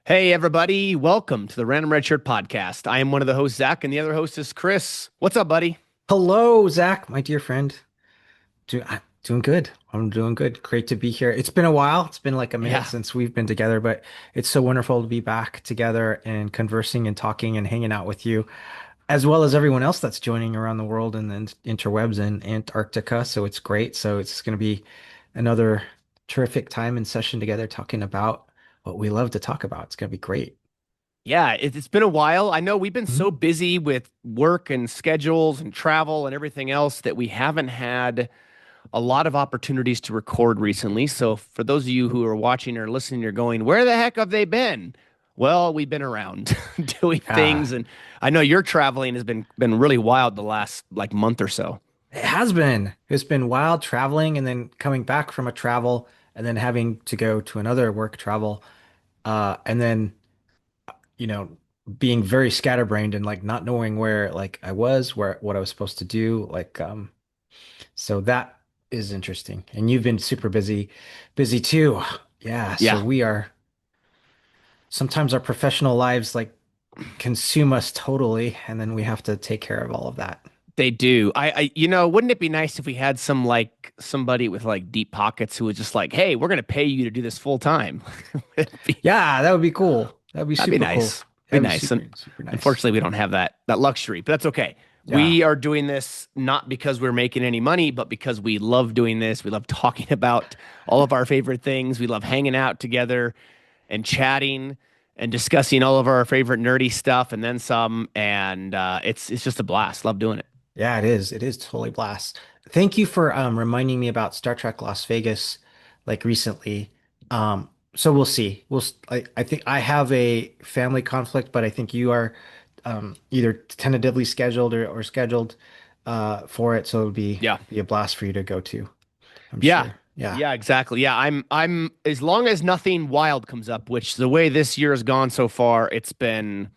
Hey, everybody. Welcome to the Random Redshirt podcast. I am one of the hosts, Zach, and the other host is Chris. What's up, buddy? Hello, Zach, my dear friend. I'm doing good. I'm doing good. Great to be here. It's been a while. It's been like a minute Yeah. since we've been together, but it's so wonderful to be back together and conversing and talking and hanging out with you, as well as everyone else that's joining around the world and then interwebs and Antarctica. So it's great. So it's going to be another terrific time and session together talking about what we love to talk about. It's going to be great. Yeah, it's been a while. I know we've been Mhm. so busy with work and schedules and travel and everything else that we haven't had a lot of opportunities to record recently. So, for those of you who are watching or listening, you're going, where the heck have they been? Well, we've been around doing Yeah. things, and I know your traveling has been really wild the last like month or so. It has been. It's been wild traveling and then coming back from a travel and then having to go to another work travel. And then, you know, being very scatterbrained and like not knowing where like I was, where what I was supposed to do. So that is interesting. And you've been super busy too. Yeah. So Yeah. we are sometimes our professional lives like consume us totally, and then we have to take care of all of that. They do. Wouldn't it be nice if we had somebody with like deep pockets who was just like, "Hey, we're gonna pay you to do this full time." It'd be, Yeah, that would be cool. That'd be that'd be super cool. nice. Be That'd be nice. And super nice. unfortunately, we don't have that luxury, but that's okay. Yeah. We are doing this not because we're making any money, but because we love doing this. We love talking about all of our favorite things. We love hanging out together and chatting and discussing all of our favorite nerdy stuff and then some. And it's just a blast. Love doing it. Yeah, it is. It is totally blast. Thank you for reminding me about Star Trek Las Vegas like recently. So we'll see. I think I have a family conflict, but I think you are either tentatively scheduled or scheduled for it. So it would Yeah. be a blast for you to go to, I'm Yeah. sure. Yeah. Yeah, exactly. Yeah, I'm as long as nothing wild comes up, which the way this year has gone so far, it's been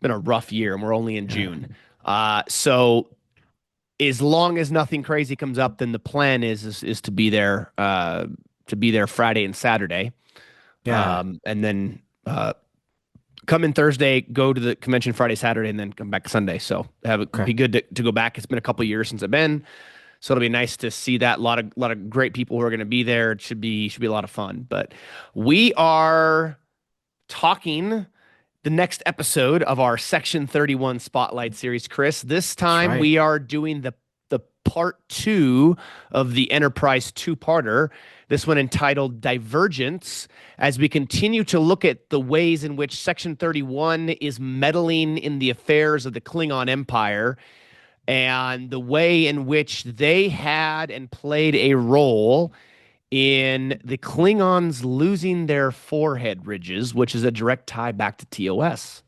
a rough year and we're only in Yeah. June. So as long as nothing crazy comes up, then the plan is to be there Friday and Saturday. Yeah. And then come in Thursday, go to the convention Friday, Saturday, and then come back Sunday. So have it Okay. be good to go back. It's been a couple years since I've been. So it'll be nice to see that. A lot of great people who are going to be there. It should be a lot of fun. But we are talking the next episode of our Section 31 Spotlight series, Chris. This That's time right. we are doing the part two of the Enterprise two-parter. This one entitled Divergence, as we continue to look at the ways in which Section 31 is meddling in the affairs of the Klingon Empire and the way in which they had and played a role in the Klingons losing their forehead ridges, which is a direct tie back to TOS.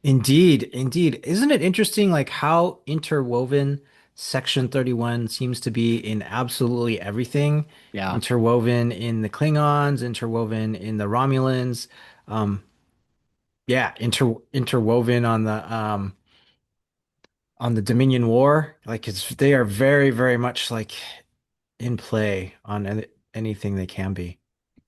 Indeed, indeed. Isn't it interesting like how interwoven Section 31 seems to be in absolutely everything? Yeah. Interwoven in the Klingons, interwoven in the Romulans. Um, yeah, interwoven on the Dominion War. Like they are very, very much like in play on anything they can be.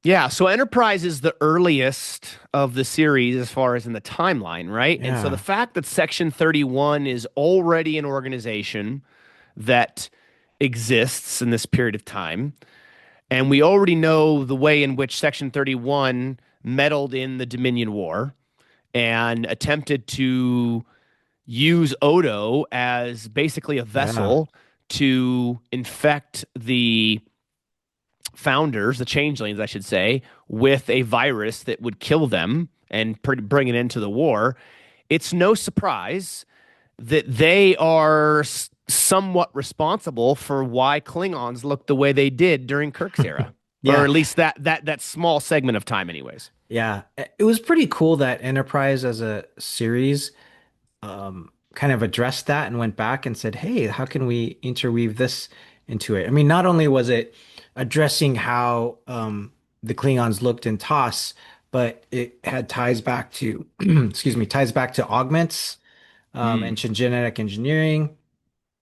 Yeah, so Enterprise is the earliest of the series as far as in the timeline, right? And so the Yeah, fact that Section 31 is already an organization that exists in this period of time, and we already know the way in which Section 31 meddled in the Dominion War and attempted to use Odo as basically a yeah, vessel to infect the founders, the changelings, I should say, with a virus that would kill them and bring an end to the war. It's no surprise that they are somewhat responsible for why Klingons looked the way they did during Kirk's era, or yeah. at least that small segment of time, anyways. Yeah. It was pretty cool that Enterprise as a series kind of addressed that and went back and said, hey, how can we interweave this into it? I mean, not only was it addressing how the Klingons looked in TOS, but it had ties back to, excuse me, ties back to augments and Mm. genetic engineering.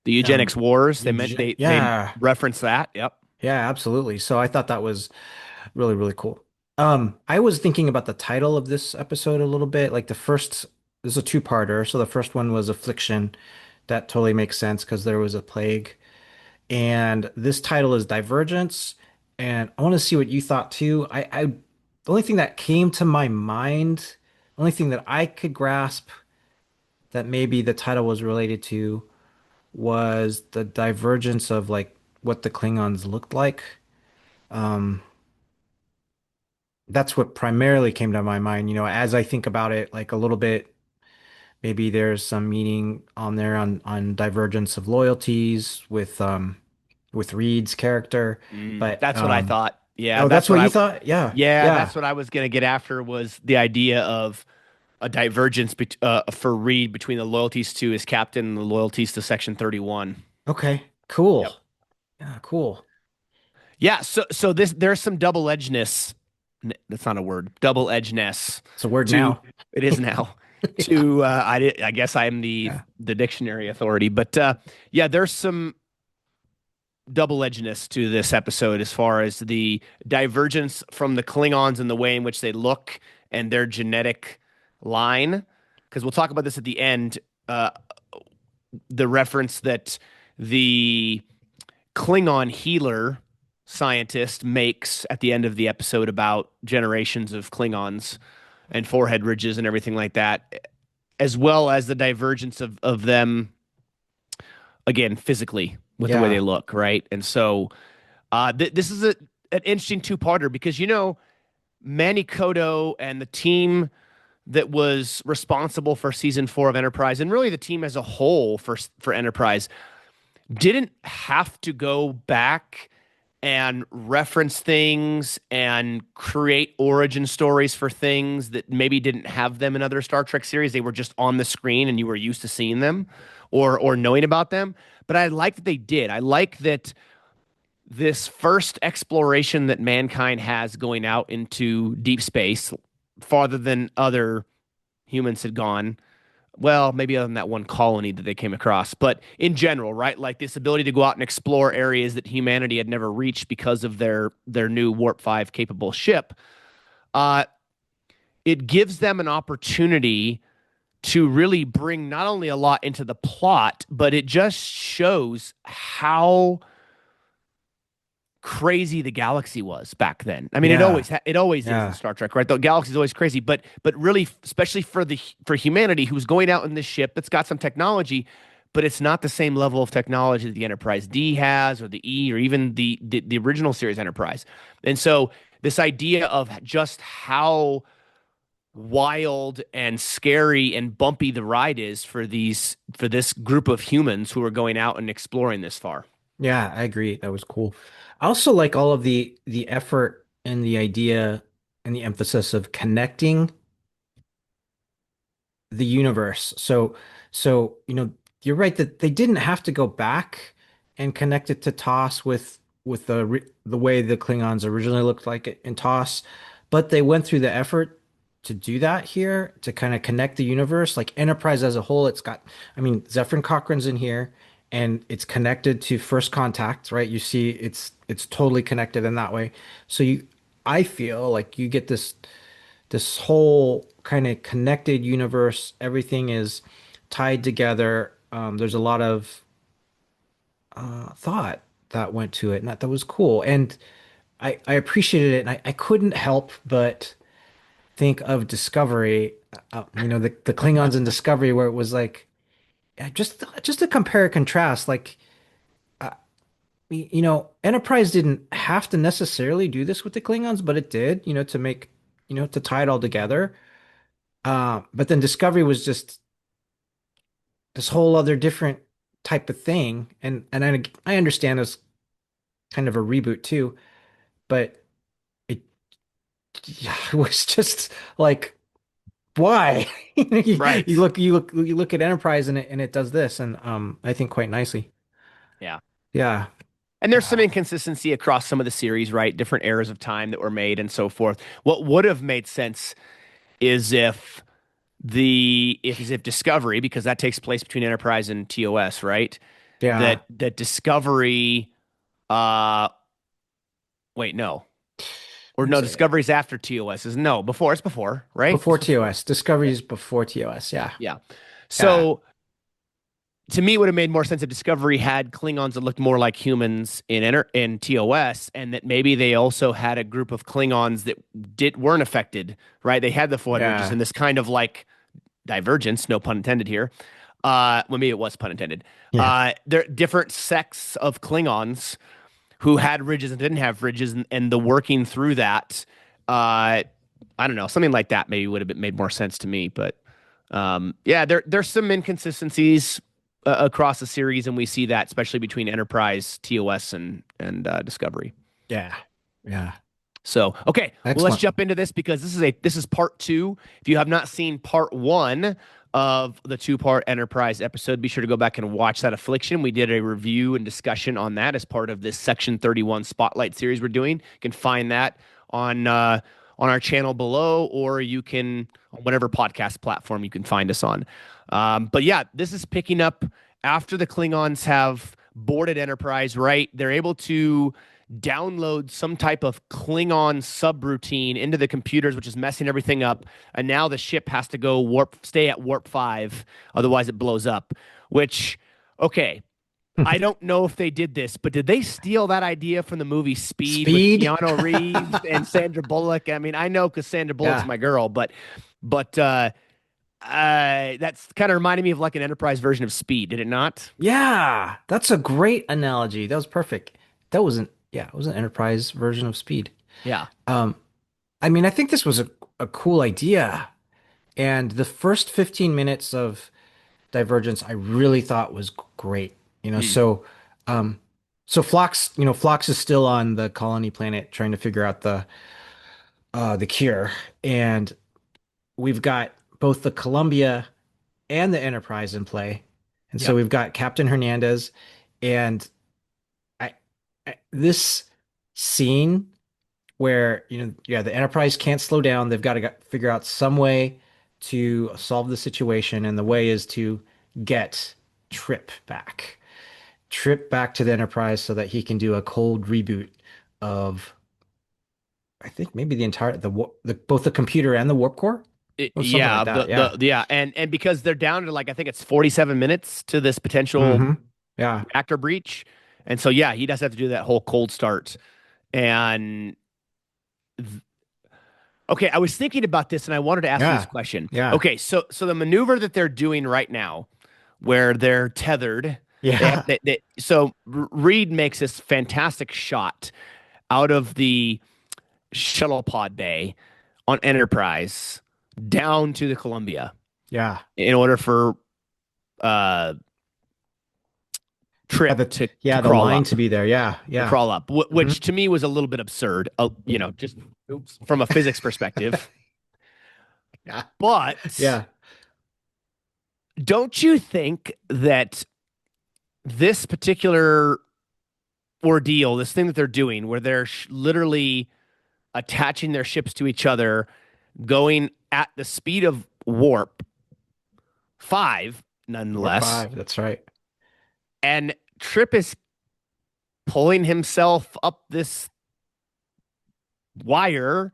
The Um, eugenics wars, they yeah, reference that. Yep. yeah, absolutely. So I thought that was really, really cool. I was thinking about the title of this episode a little bit. Like the first, this is a two-parter. So the first one was Affliction. That totally makes sense because there was a plague. And this title is Divergence. And I want to see what you thought too. The only thing that came to my mind, only thing that I could grasp that maybe the title was related to was the divergence of like what the Klingons looked like. Um, that's what primarily came to my mind, as I think about it, like a little bit, maybe there's some meaning on there on divergence of loyalties with Reed's character. But That's what I thought. Yeah, oh, that's that's what what you I thought? Yeah. yeah, Yeah. that's what I was gonna get after was the idea of a divergence for Reed between the loyalties to his captain and the loyalties to Section 31. Okay. Cool. Yep. Yeah, cool. Yeah, so there's some double-edgedness. That's not a word. Double-edgedness It's a word to now. it is now Yeah. to I guess I am the Yeah. the dictionary authority, but yeah, there's some double-edgedness to this episode as far as the divergence from the Klingons and the way in which they look and their genetic line. Because we'll talk about this at the end. Uh, the reference that the Klingon healer scientist makes at the end of the episode about generations of Klingons and forehead ridges and everything like that, as well as the divergence of them, again, physically with the way they Yeah. look, right? And so this is an interesting two-parter because, Manny Kodo and the team that was responsible for season 4 of Enterprise, and really the team as a whole for Enterprise, didn't have to go back and reference things and create origin stories for things that maybe didn't have them in other Star Trek series. They were just on the screen and you were used to seeing them or knowing about them. But I like that they did. I like that this first exploration that mankind has going out into deep space, farther than other humans had gone, well, maybe other than that one colony that they came across, but in general, right? Like this ability to go out and explore areas that humanity had never reached because of their new Warp 5 capable ship. Uh, it gives them an opportunity to really bring not only a lot into the plot, but it just shows how crazy the galaxy was back then. I mean, Yeah. it always is in Yeah. Star Trek, right? The galaxy is always crazy, but really, especially for humanity who's going out in this ship that's got some technology, but it's not the same level of technology that the Enterprise D has, or the E, or even the original series Enterprise. And so this idea of just how wild and scary and bumpy the ride is for this group of humans who are going out and exploring this far. Yeah, I agree. That was cool. I also like all of the effort and the idea and the emphasis of connecting the universe. So, you're right that they didn't have to go back and connect it to TOS with the way the Klingons originally looked like it in TOS, but they went through the effort to do that here to kind of connect the universe, like Enterprise as a whole. I mean, Zephyr Cochrane's in here, and it's connected to First Contact, right? You see, it's totally connected in that way. I feel like you get this whole kind of connected universe. Everything is tied together. There's a lot of thought that went to it, and that was cool. And I appreciated it, and I couldn't help but think of Discovery. The Klingons in Discovery, where it was like just to compare and contrast. Like Enterprise didn't have to necessarily do this with the Klingons, but it did. To make to tie it all together. But then Discovery was just this whole other different type of thing. And I understand it's kind of a reboot too, but it, yeah, it was just like, why? You Right. look at Enterprise and it does this, and I think quite nicely. Yeah. Yeah. And there's some Yeah. inconsistency across some of the series, right? Different eras of time that were made and so forth. What would have made sense is if Discovery, because that takes place between Enterprise and TOS, right? Yeah. That Discovery uh wait, no. Or I'm no, saying Discovery's after TOS is no, before. It's before, right? before TOS. Discovery is before TOS. Yeah. Yeah. Yeah. So to me, it would have made more sense if Discovery had Klingons that looked more like humans in TOS, and that maybe they also had a group of Klingons that weren't affected, right? They had the Flood Ridges Yeah. and this kind of like divergence, no pun intended here. Well, maybe it was pun intended. Yeah. There are different sects of Klingons who had ridges and didn't have ridges, and the working through that. I don't know, something like that maybe would have made more sense to me. But yeah, there's some inconsistencies across the series, and we see that especially between Enterprise, TOS, and Discovery. Yeah. Yeah. So, okay, well, let's Excellent. jump into this because this is part two. If you have not seen part one of the two-part Enterprise episode, be sure to go back and watch that Affliction. We did a review and discussion on that as part of this Section 31 Spotlight series we're doing. You can find that on our channel below, or you can on whatever podcast platform you can find us on. But yeah, this is picking up after the Klingons have boarded Enterprise. Right, they're able to download some type of Klingon subroutine into the computers, which is messing everything up. And now the ship has to stay at warp 5, otherwise it blows up. Which, okay, I don't know if they did this, but did they steal that idea from the movie Speed with Speed. Keanu Reeves and Sandra Bullock? I mean, I know because Sandra Bullock's Yeah. my girl, but that's kind of reminded me of like an Enterprise version of Speed, did it not? Yeah. That's a great analogy. That was perfect. That wasn't, yeah, it was an Enterprise version of Speed. Yeah. Um, I mean, I think this was a cool idea. And the first 15 minutes of Divergence, I really thought was great. You know, Hmm. so um so Phlox, Phlox is still on the colony planet trying to figure out the cure. And we've got both the Columbia and the Enterprise in play. And so Yep. we've got Captain Hernandez and I, this scene where, yeah, the Enterprise can't slow down. They've got to figure out some way to solve the situation, and the way is to get Trip back. Trip back to the Enterprise so that he can do a cold reboot of, I think maybe the entire the both the computer and the warp core or something like Yeah, that. Yeah. yeah, and because they're down to like I think it's 47 minutes to this potential Hmm. Yeah. reactor breach, and so yeah, he does have to do that whole cold start. And okay, I was thinking about this, and I wanted to ask you this Yeah. question. Yeah. Okay, so the maneuver that they're doing right now, where they're tethered, Yeah. so Reed makes this fantastic shot out of the shuttle pod bay on Enterprise down to the Columbia Yeah. in order for uh Yeah. Trip The to yeah, the crawl line up, to be there. Yeah. Yeah. Hmm. which to me was a little bit absurd, just oops, from a physics perspective. Yeah. But Yeah. don't you think that this particular ordeal, this thing that they're doing, where they're literally attaching their ships to each other, going at the speed of warp 5, Warp nonetheless, 5. That's right. and Trip is pulling himself up this wire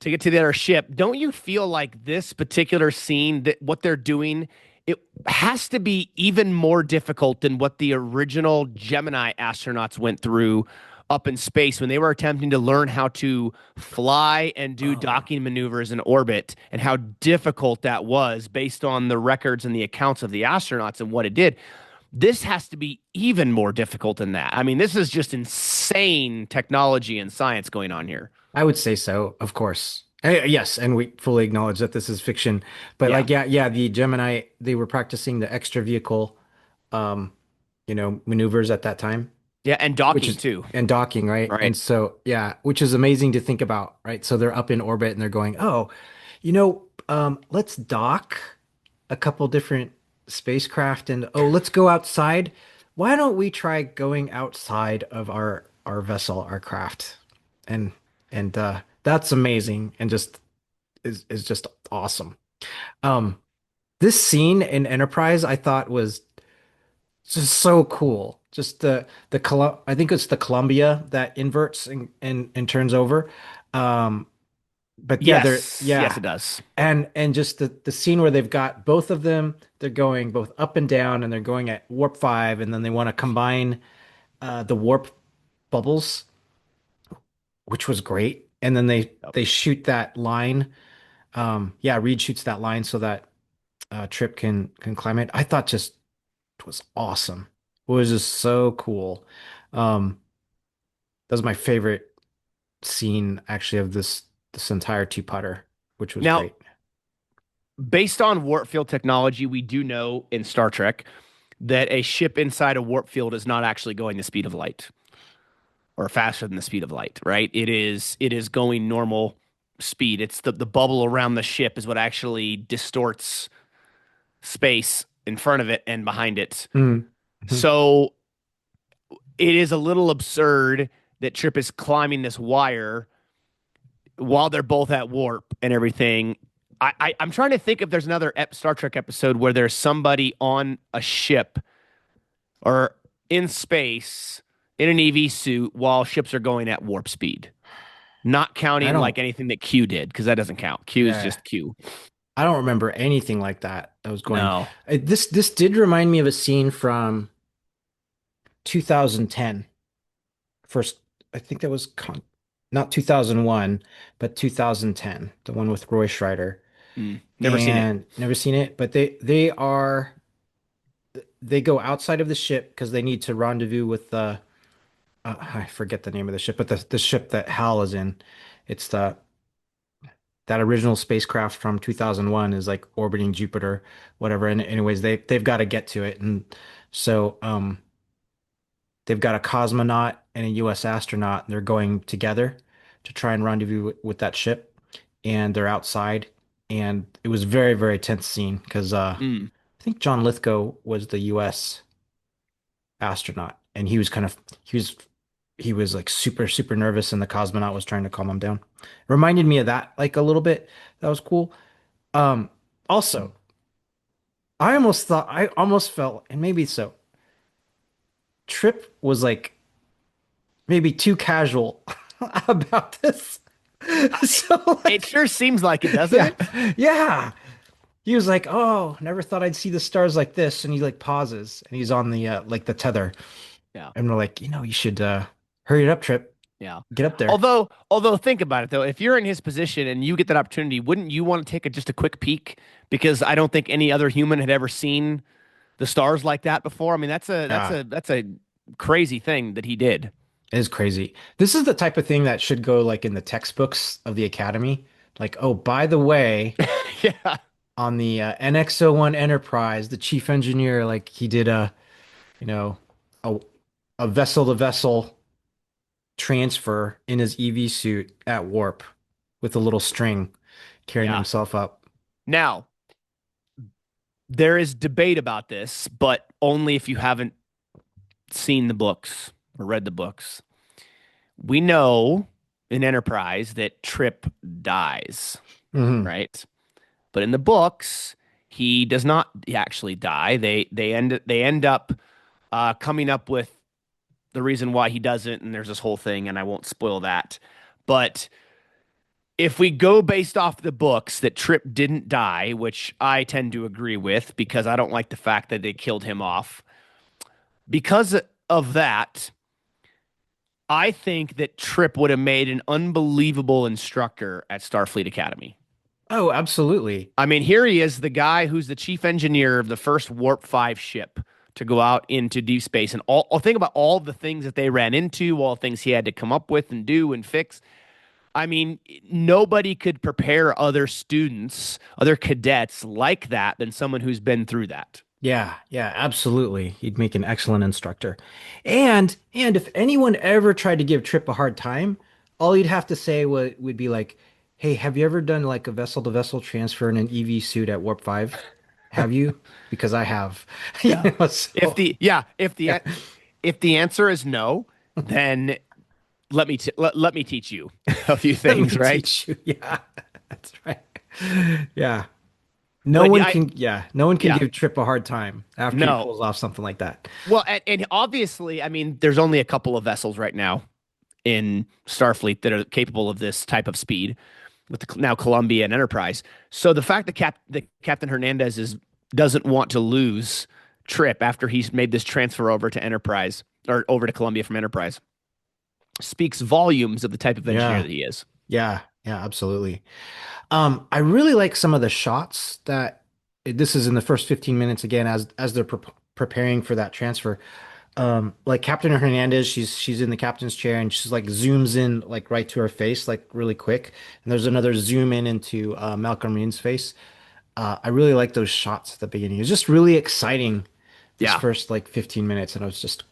to get to the other ship. Don't you feel like this particular scene, that what they're doing, it has to be even more difficult than what the original Gemini astronauts went through up in space when they were attempting to learn how to fly and do Oh. docking maneuvers in orbit, and how difficult that was based on the records and the accounts of the astronauts and what it did. This has to be even more difficult than that. I mean, this is just insane technology and science going on here. I would say so, of course. Yes, and we fully acknowledge that this is fiction. But Yeah. like, yeah, yeah, the Gemini, they were practicing the extra vehicle, um, maneuvers at that time, Yeah, and which docking is too. and docking, right? Right. And so, yeah, which is amazing to think about, right? So they're up in orbit and they're going, oh, let's dock a couple different spacecraft and oh, let's go outside. Why don't we try going outside of our vessel, our craft? And that's amazing and just is just awesome. Um, this scene in Enterprise I thought was just so cool. Just I think it's the Columbia that inverts and turns over. Um, but yeah, they're Yes, yes, yeah, it does. and just the scene where they've got both of them, they're going both up and down, and they're going at warp 5, and then they want to combine the warp bubbles, which was great. And then Yep. they shoot that line. Yeah, Reed shoots that line so that Trip can climb it. I thought just was awesome. It was just so cool. Um, that was my favorite scene actually of this entire two-putter, which was Now, great. based on warp field technology, we do know in Star Trek that a ship inside a warp field is not actually going the speed of light or faster than the speed of light, right? It is going normal speed. It's the bubble around the ship is what actually distorts space in front of it and behind it. Mm-hmm. So it is a little absurd that Trip is climbing this wire while they're both at warp and everything. I'm trying to think if there's another Star Trek episode where there's somebody on a ship or in space in an EV suit while ships are going at warp speed. Not I counting don't, like anything that Q did, because that doesn't count. Q is yeah, just Q. I don't remember anything like that that was going. No. This did remind me of a scene from 2010. First, I think that was not 2001, but 2010, the one with Roy Schreider. Never seen it. And never seen it, but they go outside of the ship because they need to rendezvous with the I forget the name of the ship, but the ship that Hal is in. It's the that original spacecraft from 2001 is like orbiting Jupiter, whatever. And anyways, they've got to get to it, and so they've got a cosmonaut and a U.S. astronaut, and they're going together to try and rendezvous with that ship, and they're outside, and it was very very tense scene because Mm. I think John Lithgow was the U.S. astronaut, and he was like super super nervous, and the cosmonaut was trying to calm him down. Reminded me of that like a little bit. That was cool. Um, Also, I almost felt, and maybe so, Trip was like maybe too casual about this. So It like, sure seems like it, doesn't yeah, it? yeah. He was like, "Oh, never thought I'd see the stars like this." And he like pauses and he's on the like the tether. Yeah. And we're like, you should hurry it up, Trip. Yeah. Get up there. Although think about it though, if you're in his position and you get that opportunity, wouldn't you want to take just a quick peek? Because I don't think any other human had ever seen the stars like that before. I mean, Yeah, that's a crazy thing that he did. it is crazy. This is the type of thing that should go like in the textbooks of the academy. Like, oh, by the way, Yeah. on the NX-01 Enterprise, the chief engineer, like he did you know, a a vessel to vessel transfer in his EV suit at warp with a little string carrying Yeah. himself up. Now, there is debate about this, but only if you haven't seen the books or read the books. We know in Enterprise that Trip dies, Hmm. right? But in the books, he does not actually die. They end up coming up with the reason why he doesn't, and there's this whole thing, and I won't spoil that. But if we go based off the books that Trip didn't die, which I tend to agree with because I don't like the fact that they killed him off, because of that, I think that Trip would have made an unbelievable instructor at Starfleet Academy. Oh, absolutely. I mean, here he is, the guy who's the chief engineer of the first Warp 5 ship to go out into deep space. And think about all the things that they ran into, all the things he had to come up with and do and fix. I mean, nobody could prepare other students, other cadets like that than someone who's been through that. Yeah, yeah, absolutely. He'd make an excellent instructor. And if anyone ever tried to give Trip a hard time, all he'd have to say would be like, "Hey, have you ever done like a vessel to vessel transfer in an EV suit at Warp 5? Have you? Because I have." You Yeah. know, so yeah. If the answer is no, then let me teach you a few Let me things, right? teach you. Yeah, that's right. Yeah. But I No one can yeah, give Trip a hard time after he no. pulls off something like that. Well, and obviously, I mean, there's only a couple of vessels right now in Starfleet that are capable of this type of speed with now Columbia and Enterprise. So the fact that Captain Hernandez doesn't want to lose Trip after he's made this transfer over to Enterprise or over to Columbia from Enterprise speaks volumes of the type of engineer Yeah. that he is. Yeah. Yeah, absolutely. I really like some of the shots that this is in the first 15 minutes again as they're preparing for that transfer. Like Captain Hernandez, she's in the captain's chair and she's like zooms in like right to her face, like really quick. And there's another zoom in into Malcolm Reed's face. I really like those shots at the beginning. It was just really exciting this Yeah. first like 15 minutes, and it was just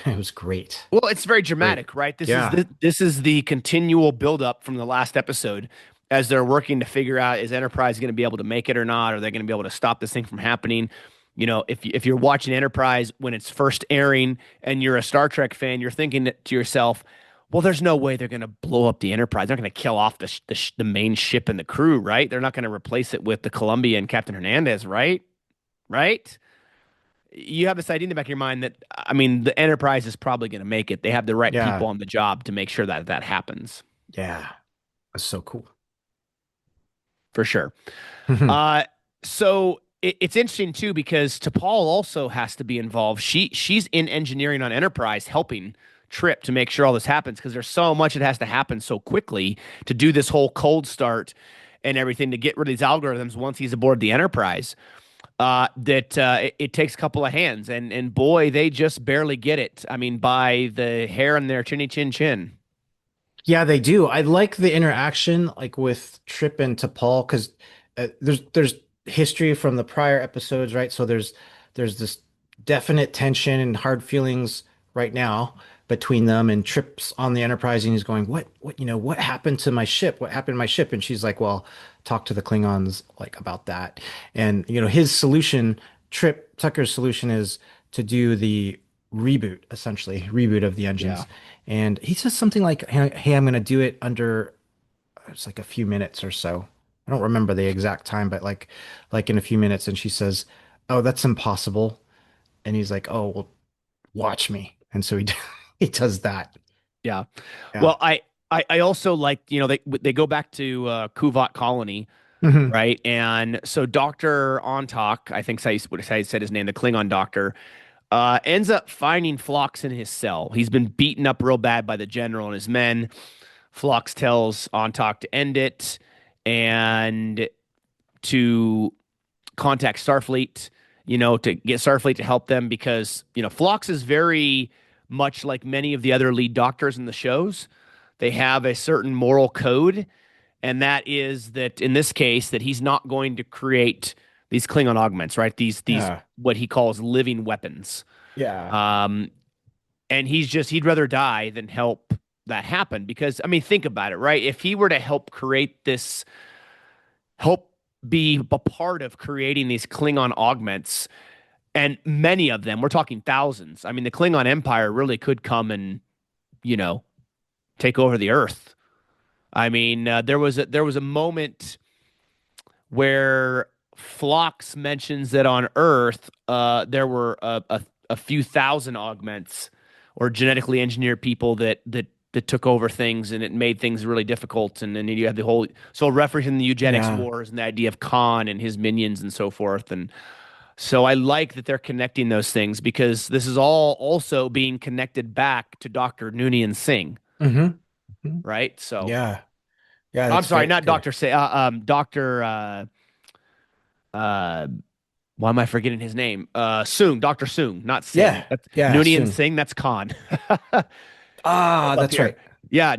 it was great. Well, it's very Great. dramatic, right? Yeah. This is the continual buildup from the last episode as they're working to figure out is Enterprise going to be able to make it or not? Are they going to be able to stop this thing from happening? If you're watching Enterprise when it's first airing and you're a Star Trek fan, you're thinking to yourself, well, there's no way they're going to blow up the Enterprise. They're not going to kill off the main ship and the crew, right? They're not going to replace it with the Columbia and Captain Hernandez, right? Right? You have this idea in the back of your mind that I mean, the Enterprise is probably going to make it. They have the right people Yeah. on the job to make sure that that happens Yeah. That's so cool. for sure. Uh, it's interesting too because T'Pol also has to be involved. She's in engineering on Enterprise, helping Trip to make sure all this happens because there's so much that has to happen so quickly to do this whole cold start and everything to get rid of these algorithms once he's aboard the Enterprise. It takes a couple of hands, and boy, they just barely get it. I mean, by the hair on their chinny chin chin. Yeah, they do. I like the interaction like with Trip and T'Pol because there's history from the prior episodes, right? So there's this definite tension and hard feelings right now between them, and Trip's on the Enterprise and he's going, what happened to my ship? What happened to my ship? And she's like, well, talk to the Klingons like about that. And his solution, Trip Tucker's solution is to do the reboot of the Yeah. engines. And he says something like, "Hey, I'm going to do it under it's like a few minutes or so." I don't remember the exact time, but like in a few minutes. And she says, "Oh, that's impossible." And he's like, "Oh, well, watch me." And so he he does that. Yeah. Yeah. Well, I also like, they go back to Kuvat Colony, Hmm. right? And so Dr. Ontak, I think what I said his name, the Klingon doctor, ends up finding Phlox in his cell. He's been beaten up real bad by the general and his men. Phlox tells Ontak to end it and to contact Starfleet, to get Starfleet to help them because, Phlox is very much like many of the other lead doctors in the shows. They have a certain moral code, and that is that in this case, that he's not going to create these Klingon augments, right? These Yeah. what he calls living weapons. Yeah. Um, and he'd rather die than help that happen because I mean, think about it, right? If he were to help be a part of creating these Klingon augments, and many of them, we're talking thousands. I mean, the Klingon Empire really could come and, you know, take over the Earth. I mean, there was a moment where Phlox mentions that on Earth, there were a few thousand augments or genetically engineered people that took over things and it made things really difficult. And then you have the whole referencing the eugenics Yeah. wars and the idea of Khan and his minions and so forth. And so I like that they're connecting those things because this is all also being connected back to Dr. Noonien Singh, Hmm. right? So Yeah. Yeah, I'm that's sorry, very not good. Dr. Say, Dr. Uh, why am I forgetting his name? Soong, Dr. Soong, not Singh. Yeah. That's Yeah, Noonien soon. Singh, that's Khan. Ah, Up that's here. right. Yeah,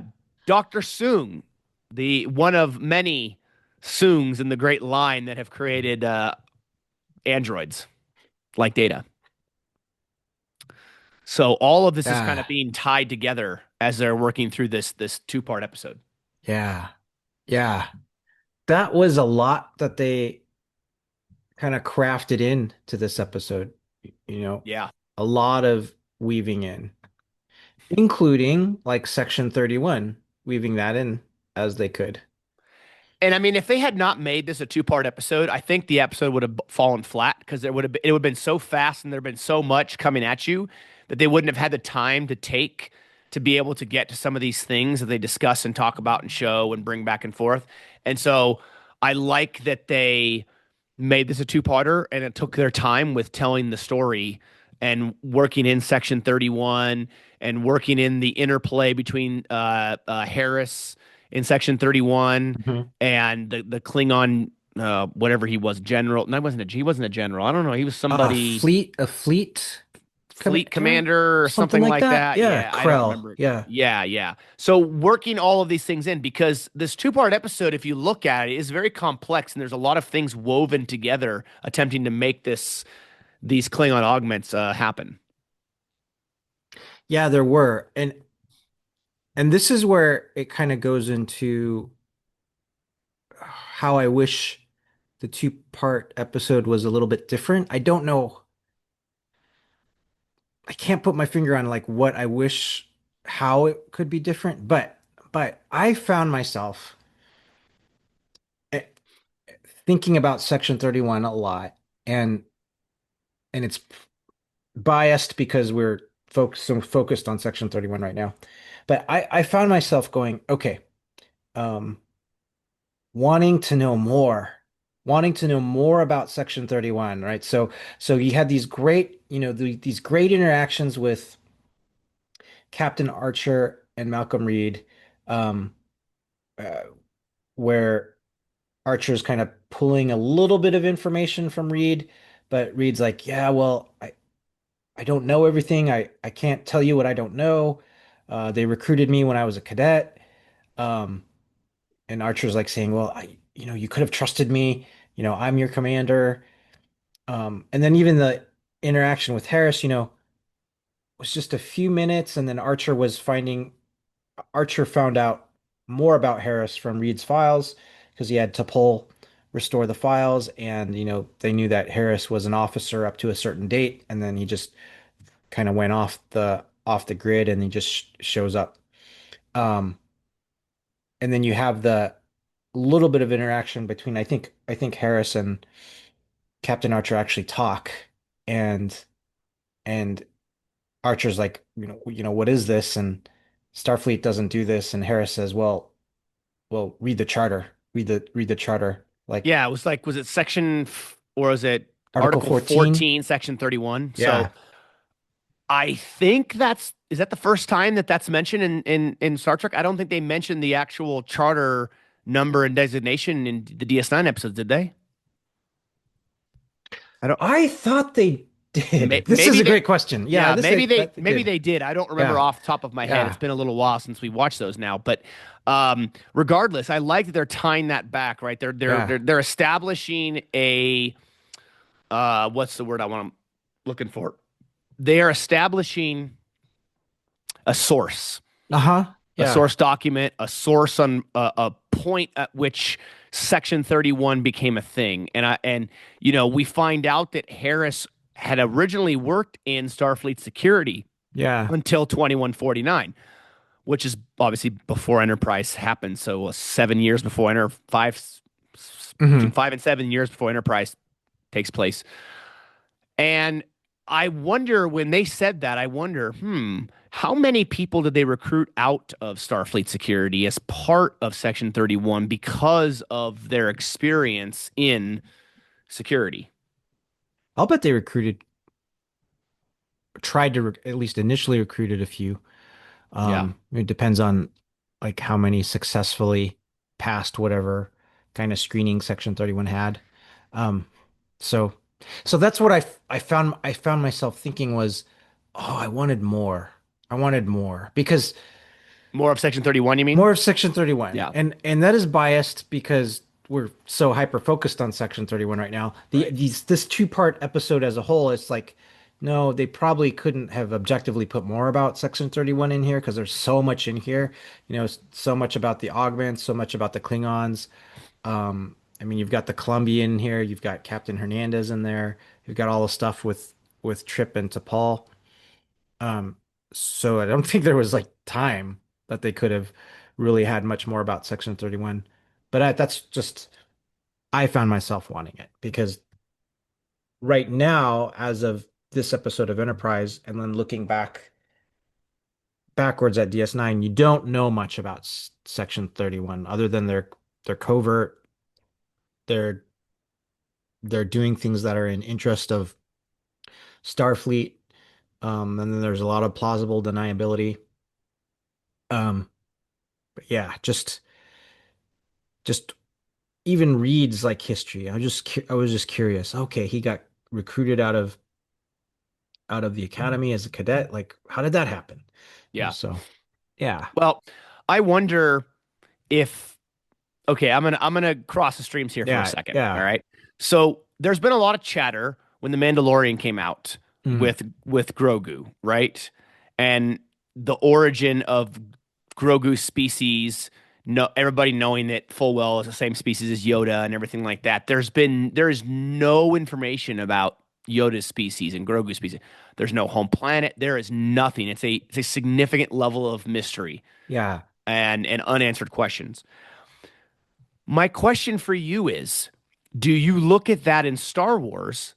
Dr. Soong, the one of many Soongs in the great line that have created androids like Data. So all of this is kind Yeah. of being tied together as they're working through this two-part episode. Yeah. Yeah. That was a lot that they kind of crafted in to this episode, you know, Yeah. a lot of weaving in, including like Section 31, weaving that in as they could. And I mean, if they had not made this a two-part episode, I think the episode would have fallen flat because it would have been so fast and there had been so much coming at you that they wouldn't have had the time to take to be able to get to some of these things that they discuss and talk about and show and bring back and forth. And so I like that they made this a two-parter and it took their time with telling the story and working in Section 31 and working in the interplay between Harris in Section 31 Mhm. and the Klingon whatever he was, general. No, he wasn't a general. I don't know. He was somebody A fleet fleet commander, commander or something something like like that. that. Yeah, Yeah, I don't Krell. remember. Yeah. Yeah, yeah. So working all of these things in because this two-part episode, if you look at it, is very complex and there's a lot of things woven together attempting to make these Klingon augments happen. Yeah, there were. And this is where it kind of goes into how I wish the two-part episode was a little bit different. I don't know. I can't put my finger on like what I wish how it could be different, but I found myself eh, thinking about Section 31 a lot and it's biased because we're focused on Section 31 right now. But I found myself going, okay, um, wanting to know more, wanting to know more about Section 31, right? So you had these great, these great interactions with Captain Archer and Malcolm Reed, um, uh, where Archer's kind of pulling a little bit of information from Reed, but Reed's like, yeah, well, I don't know everything. I can't tell you what I don't know. They recruited me when I was a cadet. Um, and Archer's like saying, well, you could have trusted me. I'm your commander. And then even the interaction with Harris, was just a few minutes, and then Archer found out more about Harris from Reed's files because he had T'Pol restore the files, and they knew that Harris was an officer up to a certain date, and then he just kind of went off the grid, and he just shows up. Um, and then you have the little bit of interaction between I think Harris and Captain Archer actually talk, and and Archer's like, what is this? And Starfleet doesn't do this, and Harris says, well, read the charter, read the charter, like Yeah, it was like, was it or was it Article Article 14. 14, Section 31? So Yeah, I think is that the first time that that's mentioned in Star Trek? I don't think they mentioned the actual charter number and designation in the DS9 episodes, did they? I don't. I thought they did. This is Maybe a they, great question. Yeah, yeah, this they that they maybe did. they did. I don't remember Yeah, off the top of my head. It's yeah, been a little while since we watched those now, but regardless, I like that they're tying that back, right? yeah, They're establishing a what's the word I'm looking for? They are establishing a source, uh-huh, a yeah, source document, a source on a point at which Section 31 became a thing. And we find out that Harris had originally worked in Starfleet security yeah, until 2149, which is obviously before Enterprise happened. So 7 years before between hmm 5 and 7 years before Enterprise takes place. And I wonder when they said that, I wonder, how many people did they recruit out of Starfleet security as part of Section 31 because of their experience in security? I'll bet they tried to at least initially recruited a few. Yeah. It depends on like how many successfully passed whatever kind of screening Section 31 had. Um, so so that's what I found myself thinking was, oh, I wanted more. I wanted more because More of Section 31, you mean? more of Section 31. Yeah. And that is biased because we're so hyper focused on Section 31 right now. Right. This two-part episode as a whole, it's like, no, they probably couldn't have objectively put more about Section 31 in here because there's so much in here. So much about the augments, so much about the Klingons. I mean, you've got the Colombian here, you've got Captain Hernandez in there, you've got all the stuff with Trip and T'Pol. Um, so I don't think there was like time that they could have really had much more about Section 31. But that's just, I found myself wanting it because right now, as of this episode of Enterprise, and then looking back backwards at DS9, you don't know much about Section 31 other than they're covert. They're they're doing things that are in interest of Starfleet. And then there's a lot of plausible deniability. Um, but yeah, just even reads like history. I was just curious. Okay, he got recruited out of the academy as a cadet. Like, how did that happen? Yeah. So yeah, Well, I wonder if okay, I'm gonna cross the streams here for a yeah, second. All yeah. right. So there's been a lot of chatter when The Mandalorian came out Mm, with Grogu, right? And the origin of Grogu's species, no everybody knowing that full well is the same species as Yoda and everything like that. There is no information about Yoda's species and Grogu's species. There's no home planet. There is nothing. It's a significant level of mystery yeah, and unanswered questions. My question for you is, do you look at that in Star Wars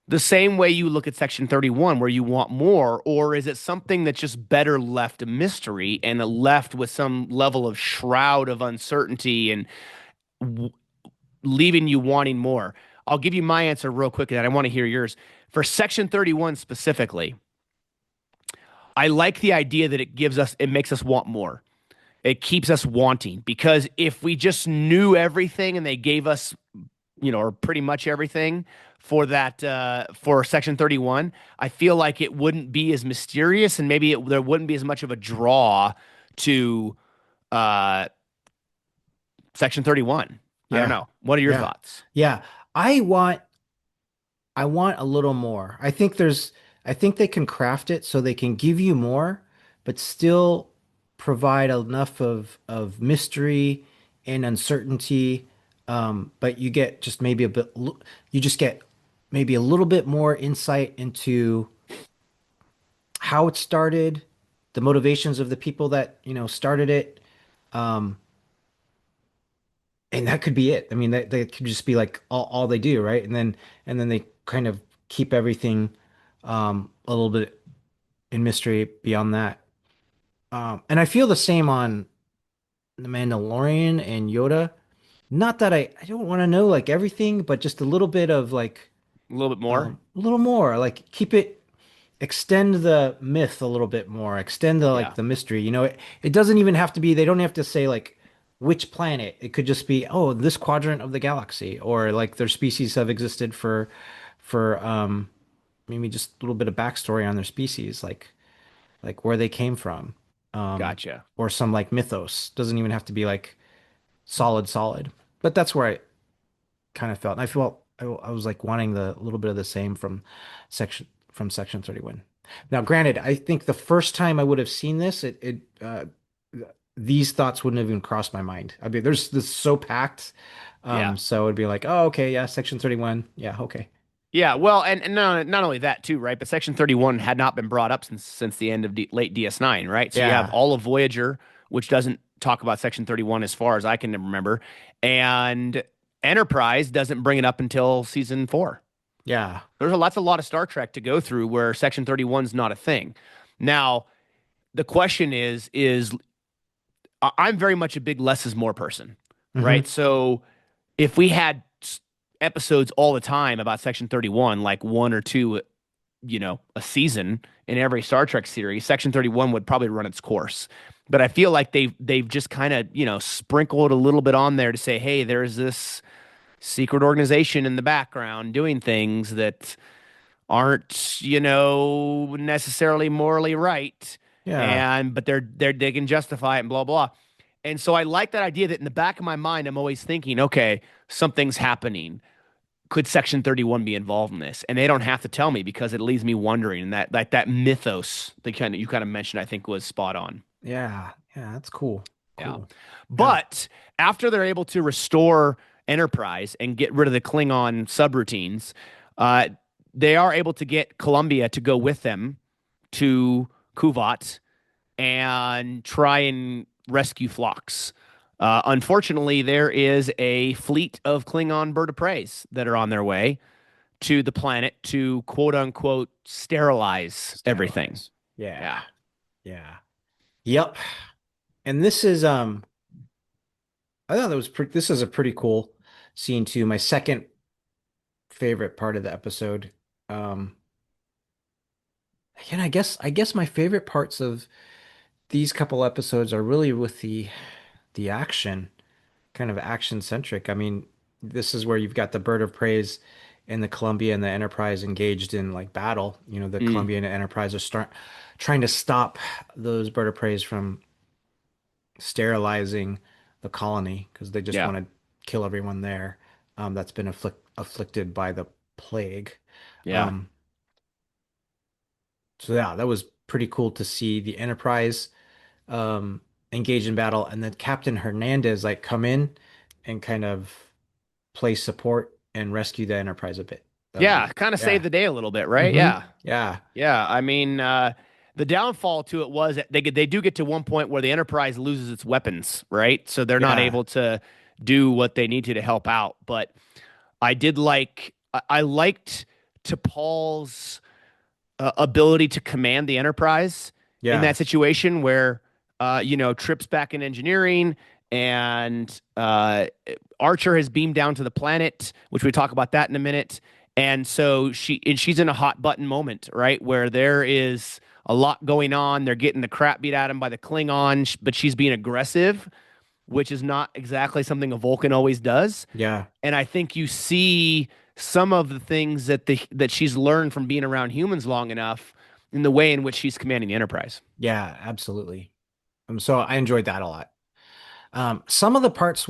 the same way you look at Section 31, where you want more, or is it something that's just better left a mystery and left with some level of shroud of uncertainty and w leaving you wanting more? I'll give you my answer real quick, and I want to hear yours. For Section 31 specifically, I like the idea that it makes us want more. It keeps us wanting because if we just knew everything and they gave us or pretty much everything for that for Section 31, I feel like it wouldn't be as mysterious and maybe there wouldn't be as much of a draw to uh, Section 31. I don't yeah, know. What are your yeah, thoughts? yeah. I want I want a little more. I think they can craft it so they can give you more, but still provide enough of mystery and uncertainty. But you get just maybe a bit, you just get maybe a little bit more insight into how it started, the motivations of the people that, started it. Um, and that could be it. I mean, that could just be like all they do, right? And then they kind of keep everything a little bit in mystery beyond that. And I feel the same on The Mandalorian and Yoda. Not that I don't want to know like everything, but just a little bit of like A little bit more? a little more. Like extend the myth a little bit more, extend the like Yeah. the mystery. It doesn't even have to be, they don't have to say like which planet. It could just be, oh, this quadrant of the galaxy, or like their species have existed for maybe just a little bit of backstory on their species, like where they came from. Gotcha. Or some like mythos. Doesn't even have to be like solid. But that's where I kind of felt. And I was like wanting the little bit of the same from Section 31. Now, granted, I think the first time I would have seen this, these thoughts wouldn't have even crossed my mind. I mean, there's this so packed. Yeah. So it'd be like, oh, okay, yeah, Section 31. Yeah, okay. Yeah, well, and not only that too, right? But Section 31 had not been brought up since the end of late DS9, right? So you have Yeah, all of Voyager, which doesn't talk about Section 31 as far as I can remember, and Enterprise doesn't bring it up until season 4. yeah. That's a lot of Star Trek to go through where Section 31 is not a thing. Now, the question is I'm very much a big less is more person, right? Hmm. So if we had episodes all the time about Section 31, like one or two, a season in every Star Trek series, Section 31 would probably run its course. But I feel like they've just kind of, sprinkled a little bit on there to say, hey, there's this secret organization in the background doing things that aren't, necessarily morally right. Yeah, And but they can justify it and blah blah. And so I like that idea that in the back of my mind, I'm always thinking, okay, something's happening. Could Section 31 be involved in this? And they don't have to tell me because it leaves me wondering. And that mythos that you kind of mentioned, I think was spot on. yeah. That's cool. Yeah. Cool. Yeah. But after they're able to restore Enterprise and get rid of the Klingon subroutines, uh, they are able to get Columbia to go with them to Kuvat and try and rescue Phlox. Unfortunately, there is a fleet of Klingon bird of preys that are on their way to the planet to quote unquote sterilize everything. Sterilize. Yeah. Yeah. Yeah. Yep. And I thought that was pretty this is a pretty cool scene too. My second favorite part of the episode. Um again, I guess my favorite parts of these couple episodes are really with the action, kind of action centric. I mean, this is where you've got the Bird of Preys and the Columbia and the Enterprise engaged in like battle. You know, the Mm, Columbia and the Enterprise are trying to stop those Bird of Preys from sterilizing the colony because they just yeah. want to kill everyone there that's been afflicted by the plague. Yeah. Um, so yeah, that was pretty cool to see the Enterprise um, engage in battle, and then Captain Hernandez like come in and kind of play support and rescue the Enterprise a bit. That was Yeah. really Kind of yeah. saved the day a little bit, right? Hmm. Yeah. Yeah. Yeah. I mean, the downfall to it was that they do get to one point where the Enterprise loses its weapons, right? So they're not Yeah. able to do what they need to help out. But I liked T'Pol's ability to command the Enterprise in that Yes. situation where, Trip's back in engineering and Archer has beamed down to the planet, which we talk about that in a minute. And so she's in a hot button moment, right? Where there is a lot going on. They're getting the crap beat out of them by the Klingon, but she's being aggressive, which is not exactly something a Vulcan always does. Yeah. And I think you see some of the things that she's learned from being around humans long enough in the way in which she's commanding the Enterprise. Yeah, absolutely. So I enjoyed that a lot. Some of the parts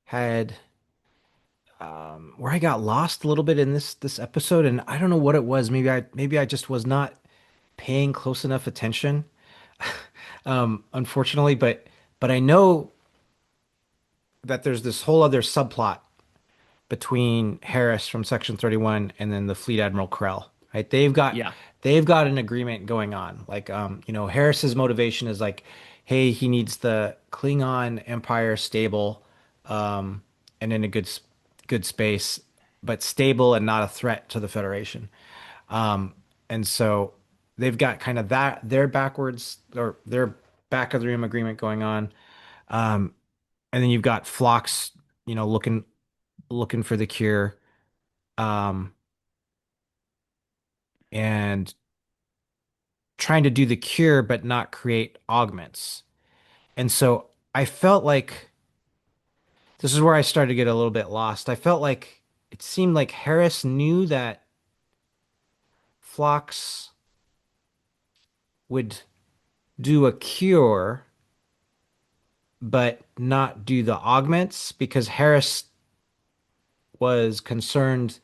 had where I got lost a little bit in this episode, and I don't know what it was. Maybe I just was not paying close enough attention, unfortunately. But I know that there's this whole other subplot between Harris from Section 31 and then the Fleet Admiral Krell, right? Yeah. They've got an agreement going on. Like Harris's motivation is like, hey, he needs the Klingon Empire stable and in a good space, but stable and not a threat to the Federation. And so they've got kind of their back of the room agreement going on. And then you've got Phlox, looking for the cure. Um, and trying to do the cure but not create augments. And so I felt like this is where I started to get a little bit lost. I felt like it seemed like Harris knew that Phlox would do a cure but not do the augments because Harris was concerned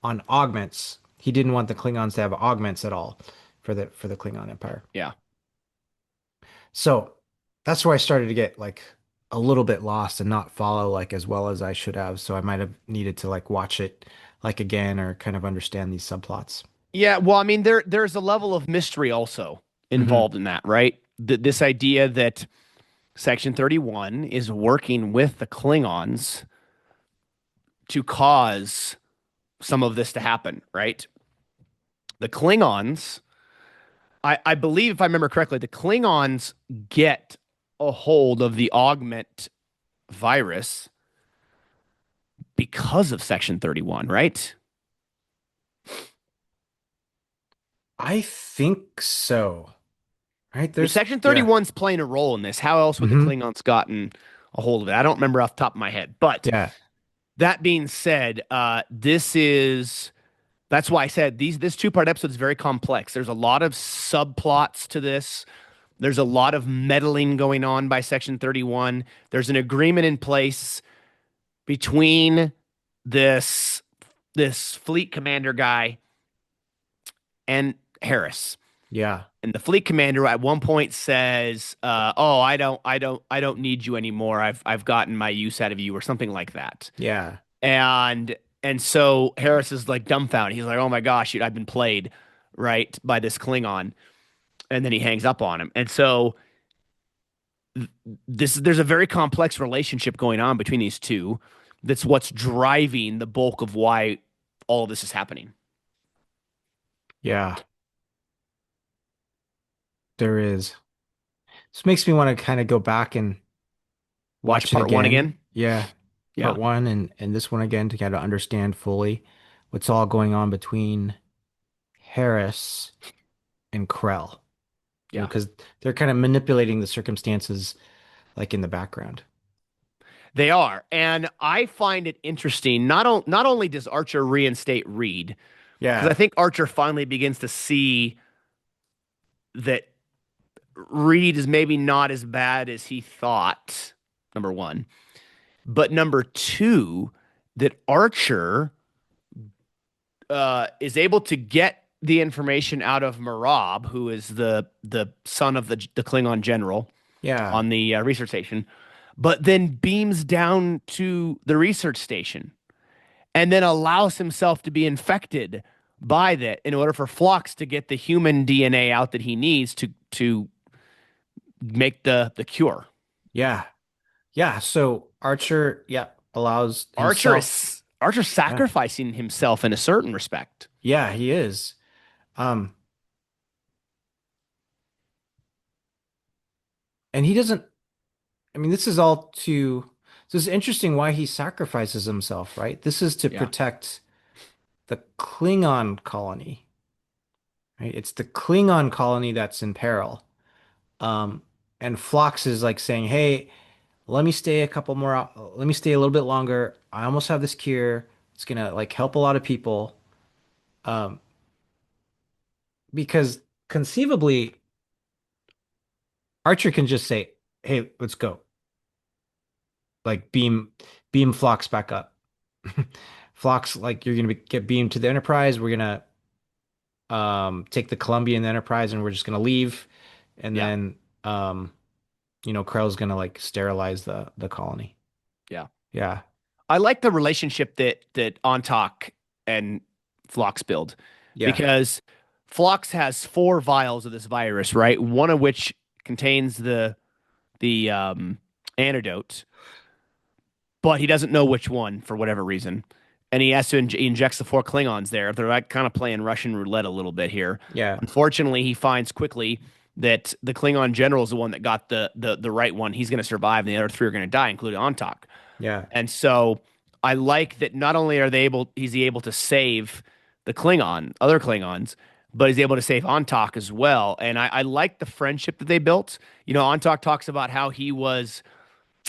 on augments. He didn't want the Klingons to have augments at all for the Klingon Empire. Yeah. So that's where I started to get like a little bit lost and not follow like as well as I should have. So I might have needed to like watch it like again or kind of understand these subplots. Yeah. Well, I mean, there's a level of mystery also Hmm. involved in that, right? This idea that Section 31 is working with the Klingons to cause some of this to happen, right? The Klingons, I believe, if I remember correctly, the Klingons get a hold of the augment virus because of Section 31, right? I think so. Right? I mean, There's Section yeah. 31's playing a role in this. How else would the Hmm. Klingons gotten a hold of it? I don't remember off the top of my head. But Yeah. that being said, that's why I said this two-part episode is very complex. There's a lot of subplots to this. There's a lot of meddling going on by Section 31. There's an agreement in place between this this fleet commander guy and Harris. Yeah. And the fleet commander at one point says, "Oh, I don't need you anymore. I've gotten my use out of you," or something like that. Yeah. And so Harris is like dumbfounded. He's like, "Oh my gosh, I've been played, right, by this Klingon." And then he hangs up on him. And so there's a very complex relationship going on between these two. That's what's driving the bulk of why all of this is happening. Yeah. there is. This makes me want to kind of go back and Watch watch it part one again. again. Yeah, part Yeah. one and this one again to kind of understand fully what's all going on between Harris and Krell. Yeah. Because they're kind of manipulating the circumstances like in the background. They are. And I find it interesting. Not only does Archer reinstate Reed, because I Yeah. think Archer finally begins to see that Reed is maybe not as bad as he thought, number one. But number two, that Archer is able to get the information out of Marab, who is the son of the Klingon general Yeah. on the research station, but then beams down to the research station and then allows himself to be infected by that in order for Phlox to get the human DNA out that he needs to make the cure. Yeah. Yeah. So Archer, yeah, allows himself. Archer Yeah. sacrificing himself in a certain respect. Yeah, he is. Um, and he doesn't, I mean, this is all to, this is interesting why he sacrifices himself, right? This is to Yeah. protect the Klingon colony, right? It's the Klingon colony that's in peril. Um, and Phlox is like saying, "Hey, let me stay a couple more, let me stay a little bit longer. I almost have this cure. It's gonna like help a lot of people." Um, because conceivably, Archer can just say, "Hey, let's go." Like beam Phlox back up. Phlox, like you're gonna get beamed to the Enterprise. We're gonna take the Columbian Enterprise and we're just gonna leave. And Yeah. then Krell's gonna like sterilize the colony. Yeah. Yeah. I like the relationship that Ontak and Phlox build Yeah. because Phlox has four vials of this virus, right? One of which contains the antidote, but he doesn't know which one for whatever reason. And he has to he injects the four Klingons there. They're like kind of playing Russian roulette a little bit here. Yeah. Unfortunately, he finds quickly that the Klingon general is the one that got the right one. He's going to survive, and the other three are going to die, including Antak. Yeah. And so I like that not only are they able, is he able to save the other Klingons, but he's able to save Antak as well. And I like the friendship that they built. You know, Antak talks about how he was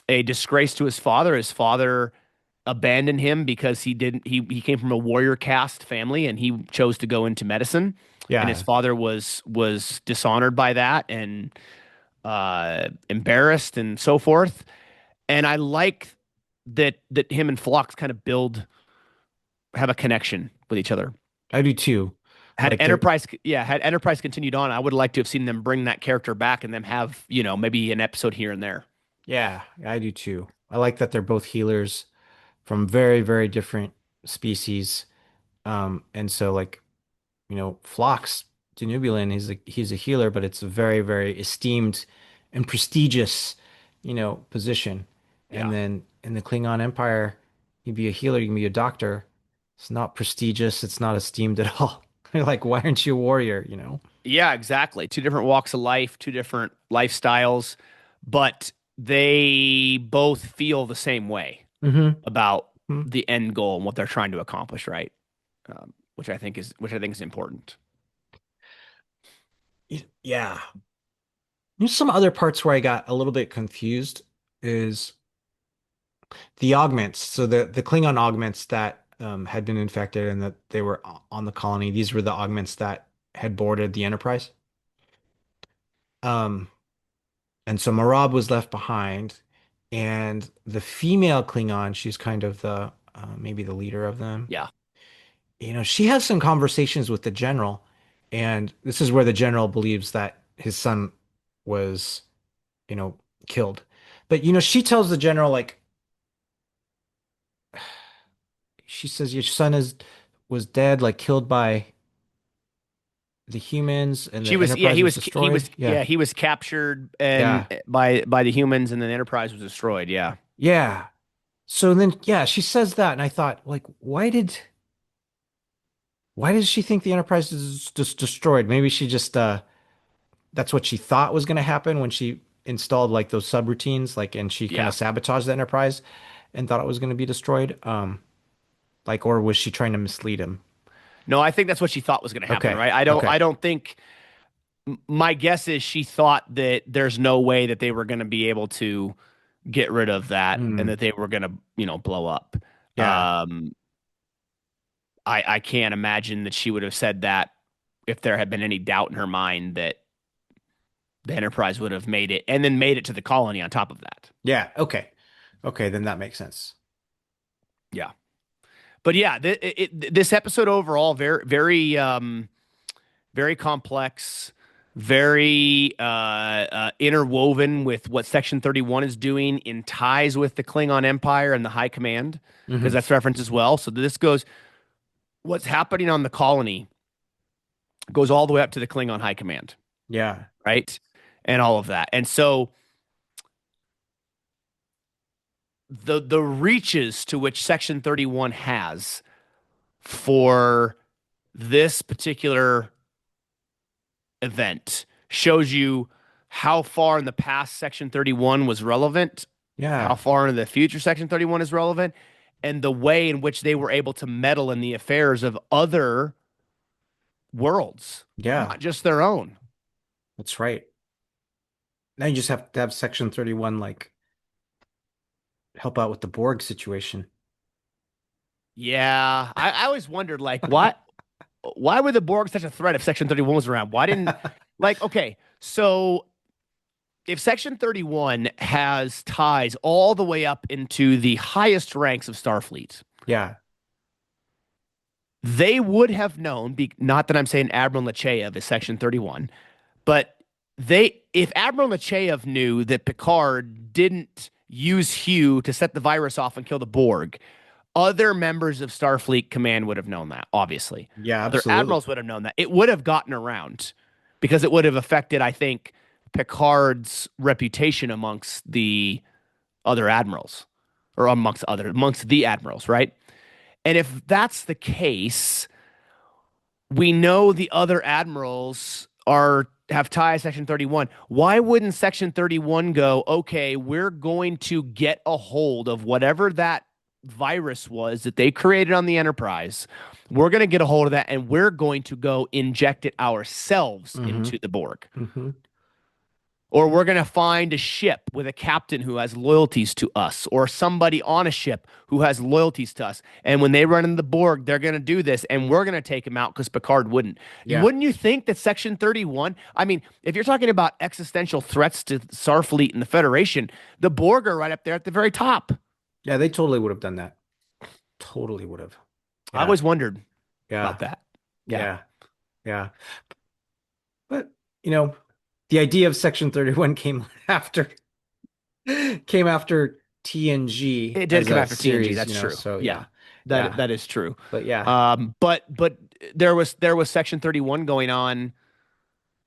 a disgrace to his father. His father abandoned him because he came from a warrior caste family and he chose to go into medicine. And his Yeah. father was dishonored by that and embarrassed and so forth. And I like that him and Phlox kind of have a connection with each other. I do too. Had Like they're Enterprise, yeah, had Enterprise continued on, I would like to have seen them bring that character back and them have, maybe an episode here and there. yeah, I do too. I like that they're both healers from very, very different species. And so like, Phlox Denubulin, he's a healer, but it's a very, very esteemed and prestigious, position. And Yeah. then in the Klingon Empire, you can be a healer, you can be a doctor. It's not prestigious, it's not esteemed at all. Like, why aren't you a warrior? Yeah, exactly. Two different walks of life, two different lifestyles, but they both feel the same way Hmm. about the end goal and what they're trying to accomplish, right? Which I think is important. Yeah. Some other parts where I got a little bit confused is the augments. So the Klingon augments that had been infected and that they were on the colony. These were the augments that had boarded the Enterprise. Um, and so Marab was left behind, and the female Klingon, she's kind of the maybe the leader of them. Yeah. She has some conversations with the general, and this is where the general believes that his son was, you know, killed. But she tells the general like she says your son is was dead, like killed by the humans, and She the was yeah, Enterprise was destroyed. Yeah, he was captured and yeah, by the humans and then the Enterprise was destroyed. Yeah. yeah. So then, yeah, she says that, and I thought, like, why does she think the Enterprise is just destroyed? Maybe she just that's what she thought was going to happen when she installed like those subroutines, like, and she kind Yeah. of sabotaged the Enterprise and thought it was going to be destroyed. Like, or was she trying to mislead him? No, I think that's what she thought was going to happen, Okay. right? I don't Okay. I don't think my guess is she thought that there's no way that they were going to be able to get rid of that and Mm, that they were going to, blow up. yeah. Um, I can't imagine that she would have said that if there had been any doubt in her mind that the Enterprise would have made it and then made it to the colony on top of that. Yeah. Okay. Okay. Then that makes sense. Yeah. But yeah, this episode overall very complex, very interwoven with what Section 31 is doing in ties with the Klingon Empire and the High Command, because Hmm. that's referenced as well. So this goes, what's happening on the colony goes all the way up to the Klingon High Command, Yeah. right? And all of that. And so the reaches to which Section 31 has for this particular event shows you how far in the past Section 31 was relevant, how Yeah. far into the future Section 31 is relevant, and the way in which they were able to meddle in the affairs of other worlds, Yeah. not just their own. That's right. Now you just have to have Section 31 like help out with the Borg situation. Yeah, I always wondered, like, why were the Borg such a threat if Section 31 was around? Why didn't, like, okay, so if Section 31 has ties all the way up into the highest ranks of Starfleet, Yeah. they would have known, not that I'm saying Admiral Nechayev is Section 31, but if Admiral Nechayev knew that Picard didn't use Hugh to set the virus off and kill the Borg, other members of Starfleet Command would have known that, obviously. Yeah, Other absolutely. admirals would have known that. It would have gotten around because it would have affected, I think, Picard's reputation amongst the other admirals or amongst the admirals, right? And if that's the case, we know the other admirals are have ties Section 31. Why wouldn't Section 31 go, okay, we're going to get a hold of whatever that virus was that they created on the Enterprise? We're going to get a hold of that and we're going to go inject it ourselves Hmm. into the Borg. Hmm. Or we're going to find a ship with a captain who has loyalties to us, or somebody on a ship who has loyalties to us. And when they run into the Borg, they're going to do this, and we're going to take him out because Picard wouldn't. Yeah. Wouldn't you think that Section 31? I mean, if you're talking about existential threats to Starfleet and the Federation, the Borg are right up there at the very top. Yeah, they totally would have done that. Totally would have. I Yeah. always wondered Yeah. about that. Yeah. Yeah. Yeah. But, you know, the idea of Section 31 came after TNG It did as come a after TNG. series, That's true. so Yeah, yeah. that Yeah. that is true. But yeah. But there was Section 31 going on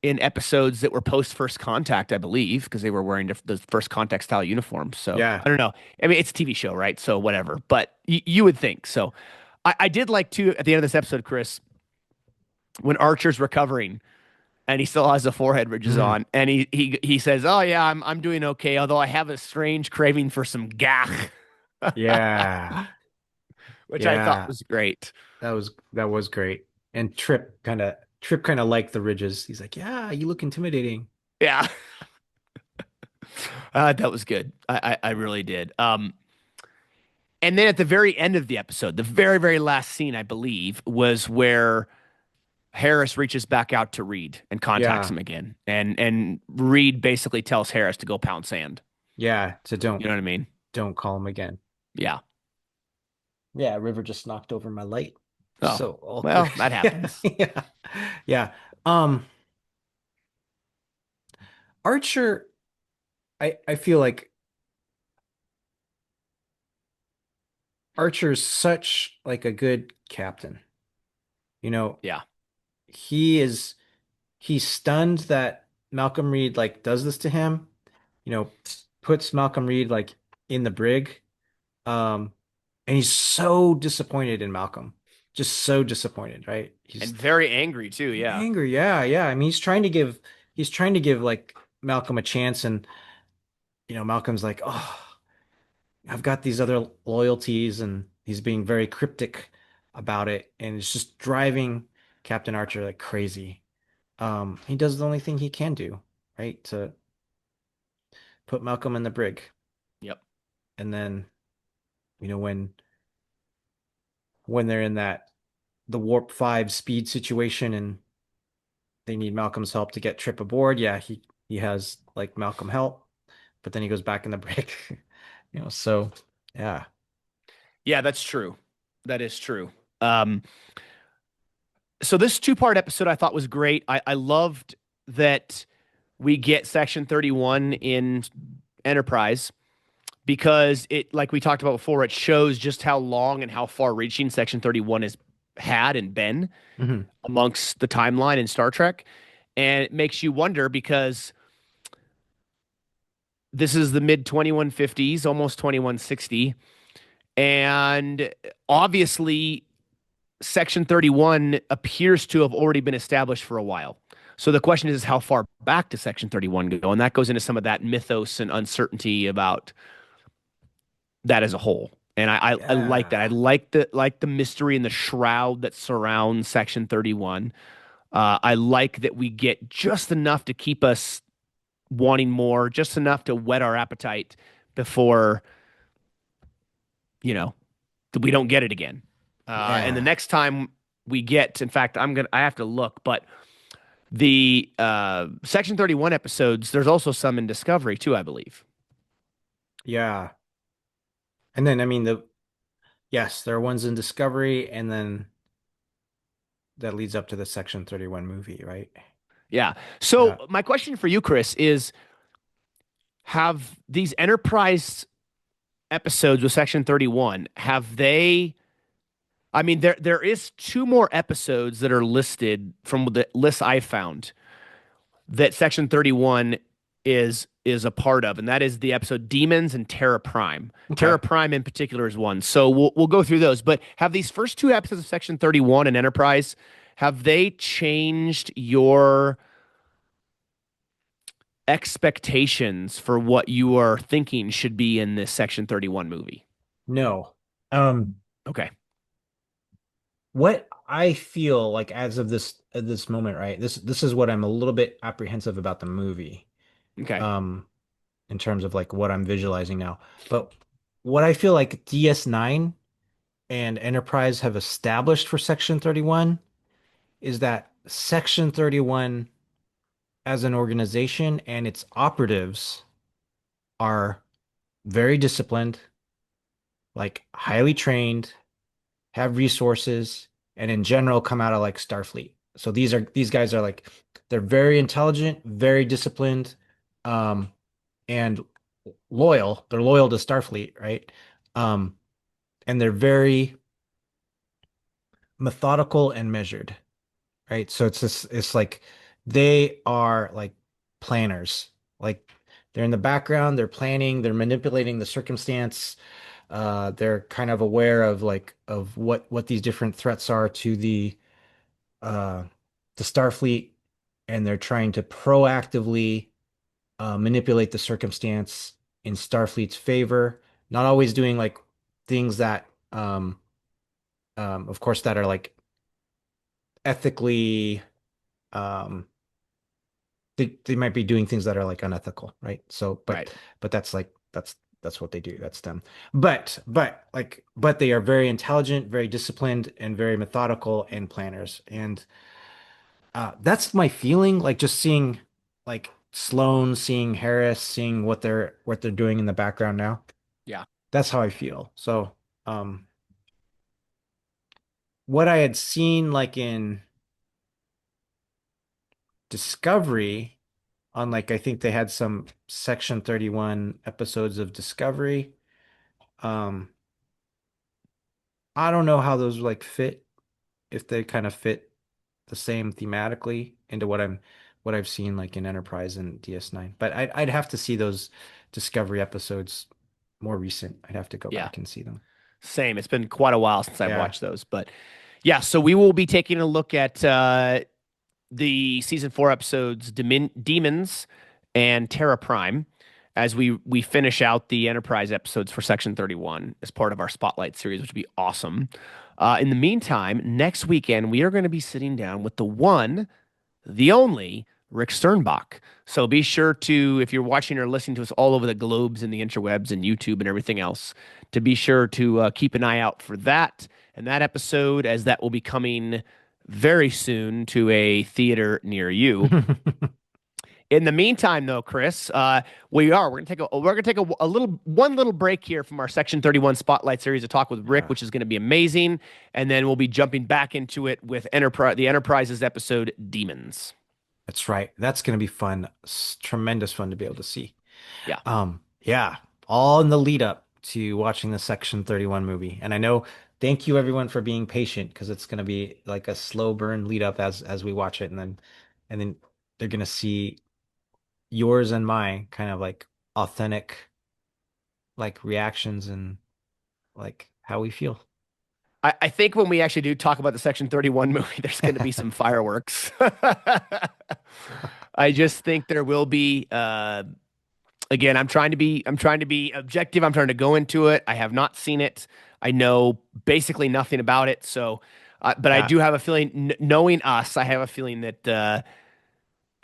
in episodes that were post First Contact, I believe, because they were wearing the First Contact style uniforms. So Yeah. I don't know. I mean, it's a TV show, right? So whatever. But you would think so. I did like too at the end of this episode, Chris, when Archer's recovering and he still has the forehead ridges Mm. on, and he says, "Oh yeah, I'm doing okay, although I have a strange craving for some gach," Yeah. which I thought Yeah. was great. That was great. And Trip kind of liked the ridges. He's like, "Yeah, you look intimidating." Yeah, that was good. I really did. And then at the very end of the episode, the very, very last scene, I believe, was where Harris reaches back out to Reed and contacts Yeah. him again. And Reed basically tells Harris to go pound sand. Yeah, so don't You know what I mean? don't call him again. Yeah. Yeah, River just knocked over my light. Oh, So awkward. well, that Yeah. happens. Yeah. Yeah. Um, Archer, I feel like Archer's such like a good captain. You know, Yeah. he is he's stunned that Malcolm Reed like does this to him, puts Malcolm Reed like in the brig. Um, and he's so disappointed in Malcolm. Just so disappointed, right? And He's very angry too. Yeah. angry. Yeah, yeah. I mean, he's trying to give he's trying to give like Malcolm a chance, and Malcolm's like, oh, I've got these other loyalties, and he's being very cryptic about it, and it's just driving Captain Archer like crazy. He does the only thing he can do, right? To put Malcolm in the brig. Yep. And then, you know, when they're in the warp 5 speed situation and they need Malcolm's help to get Trip aboard, yeah, he has like Malcolm help, but then he goes back in the brig. So yeah. Yeah, that's true. That is true. Um, so this two-part episode I thought was great. I loved that we get Section 31 in Enterprise because it, like we talked about before, it shows just how long and how far-reaching Section 31 has had and been Hmm. amongst the timeline in Star Trek. And it makes you wonder because this is the mid 2150s, almost 2160. And obviously, Section 31 appears to have already been established for a while. So the question is how far back does Section 31 go? And that goes into some of that mythos and uncertainty about that as a whole. And I like that. I Yeah. like the mystery and the shroud that surrounds Section 31. I like that we get just enough to keep us wanting more, just enough to whet our appetite before, you know, we don't get it again. And the Yeah. next time we get, in fact, I have to look, but the Section 31 episodes, there's also some in Discovery too, I believe. Yeah. And then I mean yes, there are ones in Discovery, and then that leads up to the Section 31 movie, right? Yeah. So Yeah. my question for you, Chris, is have these Enterprise episodes with Section 31, have they I mean there is two more episodes that are listed from the list I found that Section 31 is a part of, and that is the episode Demons and Terra Prime. Okay. Terra Prime in particular is one. So we'll go through those. But have these first two episodes of Section 31 and Enterprise, have they changed your expectations for what you are thinking should be in this Section 31 movie? No. Um, Okay. what I feel like as of this at this moment, right? This is what I'm a little bit apprehensive about the movie. Okay. Um, in terms of like what I'm visualizing now. But what I feel like DS9 and Enterprise have established for Section 31 is that Section 31 as an organization and its operatives are very disciplined, like highly trained, have resources, and in general come out of like Starfleet. So these guys are like they're very intelligent, very disciplined, um, and loyal. They're loyal to Starfleet, right? Um, and they're very methodical and measured, right? So it's like they are like planners. Like they're in the background, they're planning, they're manipulating the circumstance. They're kind of aware of like of what these different threats are uh to Starfleet, and they're trying to proactively manipulate the circumstance in Starfleet's favor, not always doing like things that of course that are like ethically um they might be doing things that are like unethical, right? So Right. but that's like that's what they do. That's them. But they are very intelligent, very disciplined, and very methodical and planners. And that's my feeling, like just seeing like Sloane, seeing Harris, seeing what they're doing in the background now. Yeah. That's how I feel. So, um, what I had seen like in Discovery on like I think they had some Section 31 episodes of Discovery. Um, I don't know how those like fit, if they kind of fit the same thematically into what I've seen like in Enterprise and DS9. But I'd have to see those Discovery episodes more recent. I'd have to go Yeah. back and see them. Same. It's been quite a while since I've Yeah. watched those, but yeah. So we will be taking a look at the season 4 episodes Demons and Terra Prime as we finish out the Enterprise episodes for Section 31 as part of our Spotlight series, which would be awesome. In the meantime, next weekend we are going to be sitting down with the one, the only Rick Sternbach. So be sure to, if you're watching or listening to us all over the globes and the interwebs and YouTube and everything else, to be sure to keep an eye out for that and that episode, as that will be coming very soon to a theater near you. In the meantime, though, Chris, we're gonna take a little break here from our Section 31 Spotlight series to talk with Rick, Yeah, which is going to be amazing, and then we'll be jumping back into it with the Enterprise's episode Demons. that's right. That's going to be fun. Tremendous fun to be able to see. Yeah. Yeah, all in the lead up to watching the Section 31 movie. And I know, thank you everyone for being patient because it's going to be like a slow burn lead up as we watch it, and then they're going to see yours and my kind of like authentic like reactions and like how we feel. I think when we actually do talk about the Section 31 movie, there's going to be some fireworks. I just think there will be. Again, I'm trying to be objective. I'm trying to go into it. I have not seen it. I know basically nothing about it. So, but I Yeah. do have a feeling, knowing us, I have a feeling that,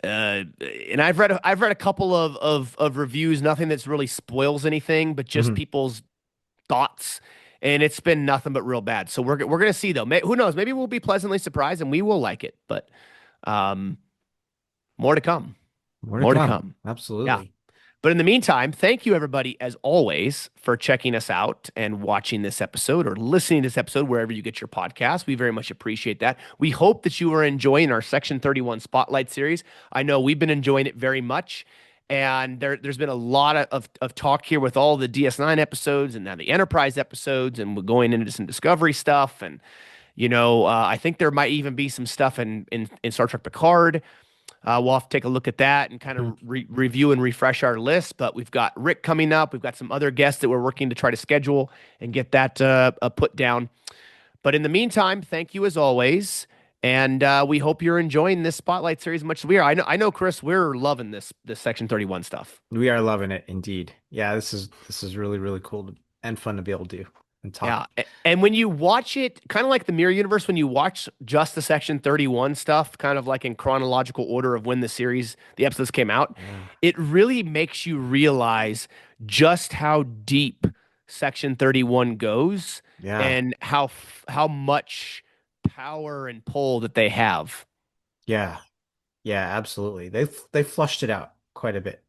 and I've read a couple of reviews. Nothing that's really spoils anything, but just Mhm. people's thoughts. And it's been nothing but real bad. So we're gonna see though. Who knows? Maybe we'll be pleasantly surprised and we will like it. But um, more to come. More to More to come. come. Yeah. Absolutely. But in the meantime, thank you everybody as always for checking us out and watching this episode or listening to this episode wherever you get your podcast. We very much appreciate that. We hope that you are enjoying our Section 31 Spotlight series. I know we've been enjoying it very much. And there's been a lot of talk here with all the DS9 episodes and now the Enterprise episodes, and we're going into some Discovery stuff. And, I think there might even be some stuff in Star Trek Picard. We'll have to take a look at that and kind Mhm. of review and refresh our list. But we've got Rick coming up. We've got some other guests that we're working to try to schedule and get that put down. But in the meantime, thank you as always. And we hope you're enjoying this Spotlight series as much as we are. I know, Chris, we're loving this Section 31 stuff. We are loving it indeed. Yeah, this is really, really cool and fun to be able to do and talk. Yeah. And when you watch it, kind of like the Mirror Universe, when you watch just the Section 31 stuff, kind of like in chronological order of when the episodes came out, Yeah. it really makes you realize just how deep Section 31 goes Yeah. and how much power and pull that they have. Yeah. Yeah, absolutely. They flushed it out quite a bit.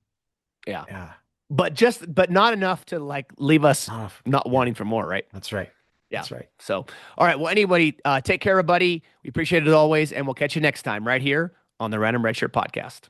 Yeah. Yeah. But not enough to like leave us Oh, not yeah, wanting for more, right? that's right. Yeah. That's right. So, all right. Well, anybody, take care, everybody. We appreciate it as always, and we'll catch you next time right here on the Random Redshirt podcast.